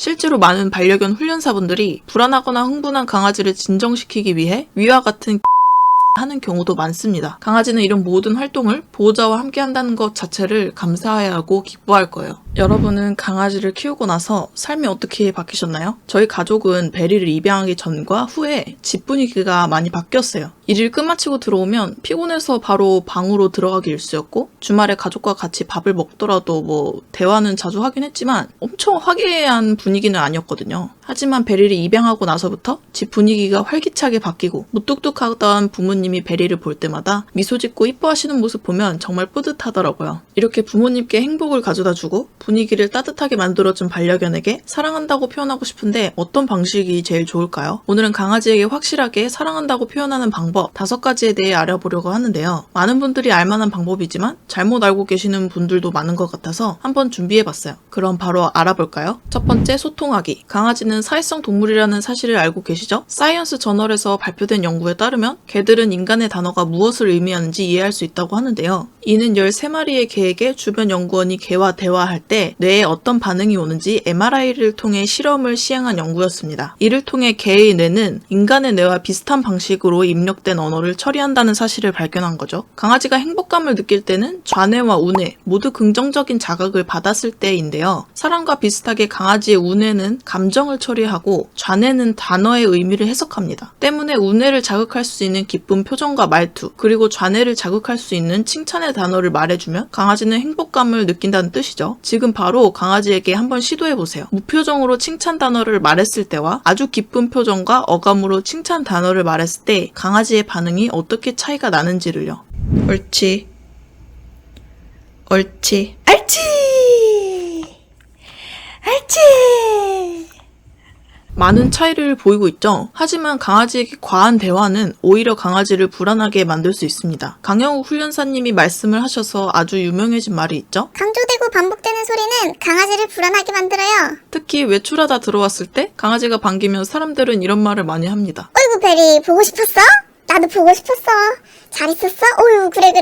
실제로 많은 반려견 훈련사분들이 불안하거나 흥분한 강아지를 진정시키기 위해 위와 같은 하는 경우도 많습니다. 강아지는 이런 모든 활동을 보호자와 함께 한다는 것 자체를 감사해야 하고 기뻐할 거예요. 여러분은 강아지를 키우고 나서 삶이 어떻게 바뀌셨나요? 저희 가족은 베리를 입양하기 전과 후에 집 분위기가 많이 바뀌었어요. 일을 끝마치고 들어오면 피곤해서 바로 방으로 들어가기 일쑤였고, 주말에 가족과 같이 밥을 먹더라도 대화는 자주 하긴 했지만 엄청 화기애애한 분위기는 아니었거든요. 하지만 베리를 입양하고 나서부터 집 분위기가 활기차게 바뀌고, 무뚝뚝하던 부모님이 베리를 볼 때마다 미소 짓고 이뻐하시는 모습 보면 정말 뿌듯하더라고요. 이렇게 부모님께 행복을 가져다주고 분위기를 따뜻하게 만들어준 반려견에게 사랑한다고 표현하고 싶은데 어떤 방식이 제일 좋을까요? 오늘은 강아지에게 확실하게 사랑한다고 표현하는 방법 5가지에 대해 알아보려고 하는데요. 많은 분들이 알만한 방법이지만 잘못 알고 계시는 분들도 많은 것 같아서 한번 준비해봤어요. 그럼 바로 알아볼까요? 첫 번째, 소통하기. 강아지는 사회성 동물이라는 사실을 알고 계시죠? 사이언스 저널에서 발표된 연구에 따르면 개들은 인간의 단어가 무엇을 의미하는지 이해할 수 있다고 하는데요. 이는 13마리의 개에게 주변 연구원이 개와 대화할 때 뇌에 어떤 반응이 오는지 MRI를 통해 실험을 시행한 연구였습니다. 이를 통해 개의 뇌는 인간의 뇌와 비슷한 방식으로 입력된 언어를 처리한다는 사실을 발견한 거죠. 강아지가 행복감을 느낄 때는 좌뇌와 우뇌 모두 긍정적인 자극을 받았을 때인데요. 사람과 비슷하게 강아지의 우뇌는 감정을 처리하고 좌뇌는 단어의 의미를 해석합니다. 때문에 우뇌를 자극할 수 있는 기쁜 표정과 말투, 그리고 좌뇌를 자극할 수 있는 칭찬의 단어를 말해주면 강아지는 행복감을 느낀다는 뜻이죠. 지금 바로 강아지에게 한번 시도해보세요. 무표정으로 칭찬 단어를 말했을 때와 아주 기쁜 표정과 어감으로 칭찬 단어를 말했을 때 강아지의 반응이 어떻게 차이가 나는지를요. 옳지. 옳지. 옳지. 옳지. 많은 차이를 보이고 있죠. 하지만 강아지에게 과한 대화는 오히려 강아지를 불안하게 만들 수 있습니다. 강영욱 훈련사님이 말씀을 하셔서 아주 유명해진 말이 있죠. 강조되고 반복되는 소리는 강아지를 불안하게 만들어요. 특히 외출하다 들어왔을 때 강아지가 반기면 사람들은 이런 말을 많이 합니다. 어이구 베리 보고 싶었어? 나도 보고 싶었어. 잘 있었어? 어휴 그래.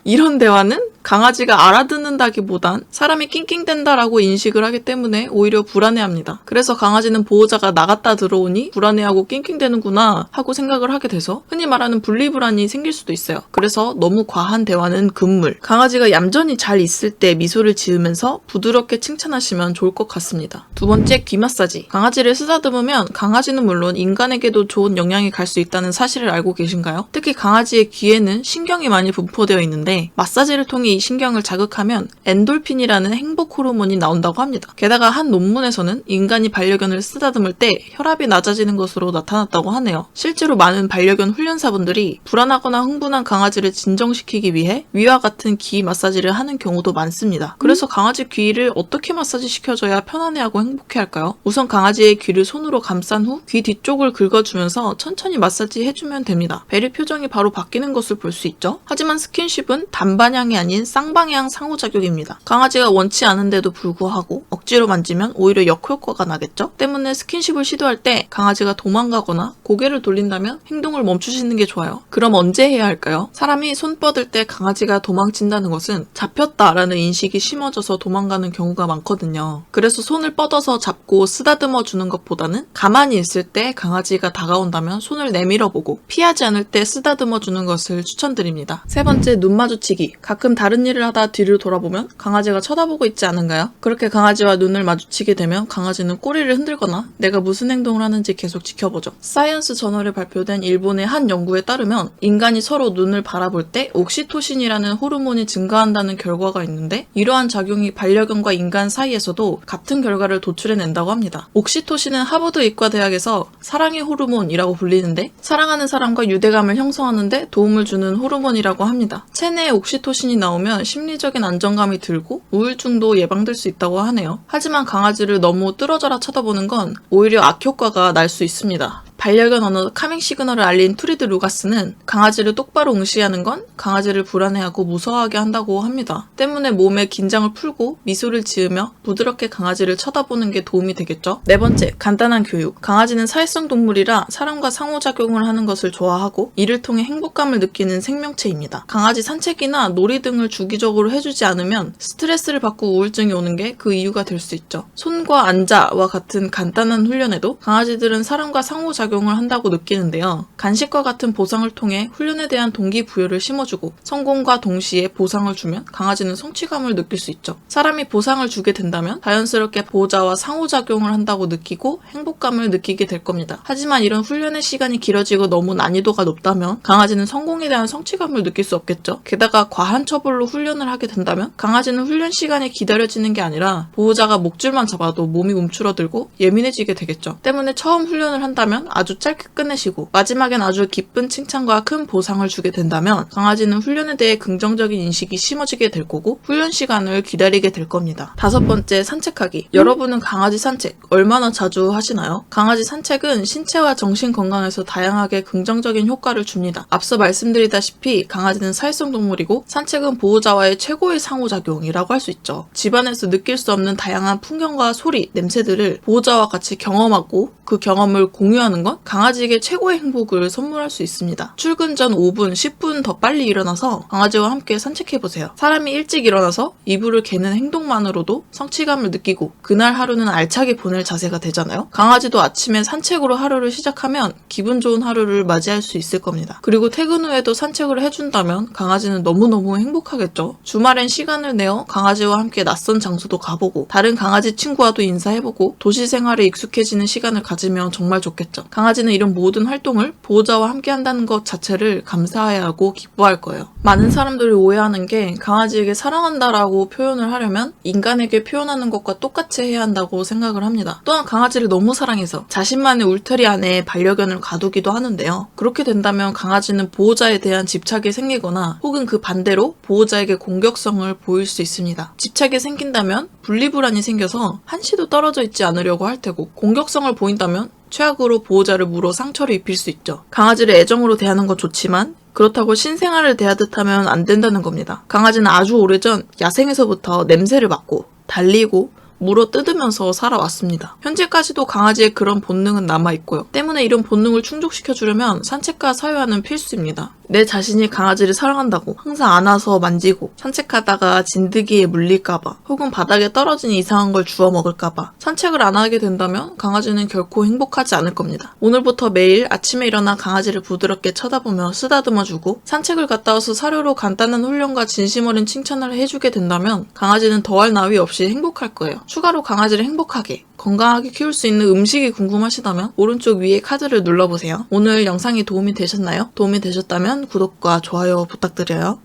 이런 대화는 강아지가 알아듣는다기보단 사람이 낑낑댄다라고 인식을 하기 때문에 오히려 불안해합니다. 그래서 강아지는 보호자가 나갔다 들어오니 불안해하고 낑낑대는구나 하고 생각을 하게 돼서 흔히 말하는 분리불안이 생길 수도 있어요. 그래서 너무 과한 대화는 금물. 강아지가 얌전히 잘 있을 때 미소를 지으면서 부드럽게 칭찬하시면 좋을 것 같습니다. 두 번째, 귀 마사지. 강아지를 쓰다듬으면 강아지는 물론 인간에게도 좋은 영향이 갈 수 있다는 사실을 알고 계신가요? 특히 강아지의 귀에는 신경이 많이 분포되어 있는데 마사지를 통해 이 신경을 자극하면 엔돌핀이라는 행복 호르몬이 나온다고 합니다. 게다가 한 논문에서는 인간이 반려견을 쓰다듬을 때 혈압이 낮아지는 것으로 나타났다고 하네요. 실제로 많은 반려견 훈련사분들이 불안하거나 흥분한 강아지를 진정시키기 위해 위와 같은 귀 마사지를 하는 경우도 많습니다. 그래서 강아지 귀를 어떻게 마사지 시켜줘야 편안해하고 행복해할까요? 우선 강아지의 귀를 손으로 감싼 후 귀 뒤쪽을 긁어주면서 천천히 마사지 해주면 됩니다. 베리 표정이 바로 바뀌는 것을 볼 수 있죠? 하지만 스킨십은 단방향이 아닌 쌍방향 상호작용입니다. 강아지가 원치 않은데도 불구하고 억지로 만지면 오히려 역효과가 나겠죠? 때문에 스킨십을 시도할 때 강아지가 도망가거나 고개를 돌린다면 행동을 멈추시는 게 좋아요. 그럼 언제 해야 할까요? 사람이 손 뻗을 때 강아지가 도망친다는 것은 잡혔다라는 인식이 심어져서 도망가는 경우가 많거든요. 그래서 손을 뻗어서 잡고 쓰다듬어 주는 것보다는 가만히 있을 때 강아지가 다가온다면 손을 내밀어보고 피하지 않을 때 쓰다듬어 주는 것을 추천드립니다. 세 번째, 눈 마주치기. 가끔 다른 일을 하다 뒤를 돌아보면 강아지가 쳐다보고 있지 않은가요? 그렇게 강아지와 눈을 마주치게 되면 강아지는 꼬리를 흔들거나 내가 무슨 행동을 하는지 계속 지켜보죠. 사이언스 저널에 발표된 일본의 한 연구에 따르면 인간이 서로 눈을 바라볼 때 옥시토신이라는 호르몬이 증가한다는 결과가 있는데 이러한 작용이 반려견과 인간 사이에서도 같은 결과를 도출해낸다고 합니다. 옥시토신은 하버드 의과대학에서 사랑의 호르몬이라고 불리는데 사랑하는 사람과 유대감을 형성하는데 도움을 주는 호르몬이라고 합니다. 체내에 옥시토신이 나오면 심리적인 안정감이 들고 우울증도 예방될 수 있다고 하네요. 하지만 강아지를 너무 뚫어져라 쳐다보는 건 오히려 악효과가 날 수 있습니다. 반려견 언어 카밍 시그널을 알린 투리드 루가스는 강아지를 똑바로 응시하는 건 강아지를 불안해하고 무서워하게 한다고 합니다. 때문에 몸의 긴장을 풀고 미소를 지으며 부드럽게 강아지를 쳐다보는 게 도움이 되겠죠. 네 번째, 간단한 교육. 강아지는 사회성 동물이라 사람과 상호작용을 하는 것을 좋아하고 이를 통해 행복감을 느끼는 생명체입니다. 강아지 산책이나 놀이 등을 주기적으로 해주지 않으면 스트레스를 받고 우울증이 오는 게 그 이유가 될 수 있죠. 손과 앉아와 같은 간단한 훈련에도 강아지들은 사람과 상호작용을 한다고 느끼는데요. 간식과 같은 보상을 통해 훈련에 대한 동기부여를 심어주고 성공과 동시에 보상을 주면 강아지는 성취감을 느낄 수 있죠. 사람이 보상을 주게 된다면 자연스럽게 보호자와 상호작용을 한다고 느끼고 행복감을 느끼게 될 겁니다. 하지만 이런 훈련의 시간이 길어지고 너무 난이도가 높다면 강아지는 성공에 대한 성취감을 느낄 수 없겠죠. 게다가 과한 처벌로 훈련을 하게 된다면 강아지는 훈련 시간이 기다려지는 게 아니라 보호자가 목줄만 잡아도 몸이 움츠러들고 예민해지게 되겠죠. 때문에 처음 훈련을 한다면 아주 짧게 끝내시고 마지막엔 아주 기쁜 칭찬과 큰 보상을 주게 된다면 강아지는 훈련에 대해 긍정적인 인식이 심어지게 될 거고 훈련 시간을 기다리게 될 겁니다. 다섯 번째, 산책하기. 여러분은 강아지 산책 얼마나 자주 하시나요? 강아지 산책은 신체와 정신 건강에서 다양하게 긍정적인 효과를 줍니다. 앞서 말씀드리다시피 강아지는 사회성 동물이고 산책은 보호자와의 최고의 상호작용이라고 할 수 있죠. 집안에서 느낄 수 없는 다양한 풍경과 소리, 냄새들을 보호자와 같이 경험하고 그 경험을 공유하는 건 강아지에게 최고의 행복을 선물할 수 있습니다. 출근 전 5분, 10분 더 빨리 일어나서 강아지와 함께 산책해보세요. 사람이 일찍 일어나서 이불을 개는 행동만으로도 성취감을 느끼고 그날 하루는 알차게 보낼 자세가 되잖아요. 강아지도 아침에 산책으로 하루를 시작하면 기분 좋은 하루를 맞이할 수 있을 겁니다. 그리고 퇴근 후에도 산책을 해준다면 강아지는 너무너무 행복하겠죠. 주말엔 시간을 내어 강아지와 함께 낯선 장소도 가보고 다른 강아지 친구와도 인사해보고 도시 생활에 익숙해지는 시간을 가지면 정말 좋겠죠. 강아지는 이런 모든 활동을 보호자와 함께 한다는 것 자체를 감사해야 하고 기뻐할 거예요. 많은 사람들이 오해하는 게 강아지에게 사랑한다라고 표현을 하려면 인간에게 표현하는 것과 똑같이 해야 한다고 생각을 합니다. 또한 강아지를 너무 사랑해서 자신만의 울타리 안에 반려견을 가두기도 하는데요. 그렇게 된다면 강아지는 보호자에 대한 집착이 생기거나 혹은 그 반대로 보호자에게 공격성을 보일 수 있습니다. 집착이 생긴다면 분리불안이 생겨서 한시도 떨어져 있지 않으려고 할 테고 공격성을 보인다면 최악으로 보호자를 물어 상처를 입힐 수 있죠. 강아지를 애정으로 대하는 건 좋지만 그렇다고 신생아를 대하듯 하면 안 된다는 겁니다. 강아지는 아주 오래전 야생에서부터 냄새를 맡고 달리고 물어 뜯으면서 살아왔습니다. 현재까지도 강아지의 그런 본능은 남아있고요. 때문에 이런 본능을 충족시켜주려면 산책과 사유화는 필수입니다. 내 자신이 강아지를 사랑한다고 항상 안아서 만지고 산책하다가 진드기에 물릴까봐 혹은 바닥에 떨어진 이상한 걸 주워 먹을까봐 산책을 안 하게 된다면 강아지는 결코 행복하지 않을 겁니다. 오늘부터 매일 아침에 일어나 강아지를 부드럽게 쳐다보며 쓰다듬어주고 산책을 갔다 와서 사료로 간단한 훈련과 진심 어린 칭찬을 해주게 된다면 강아지는 더할 나위 없이 행복할 거예요. 추가로 강아지를 행복하게 건강하게 키울 수 있는 음식이 궁금하시다면 오른쪽 위에 카드를 눌러보세요. 오늘 영상이 도움이 되셨나요? 도움이 되셨다면 구독과 좋아요 부탁드려요.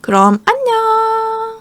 그럼 안녕!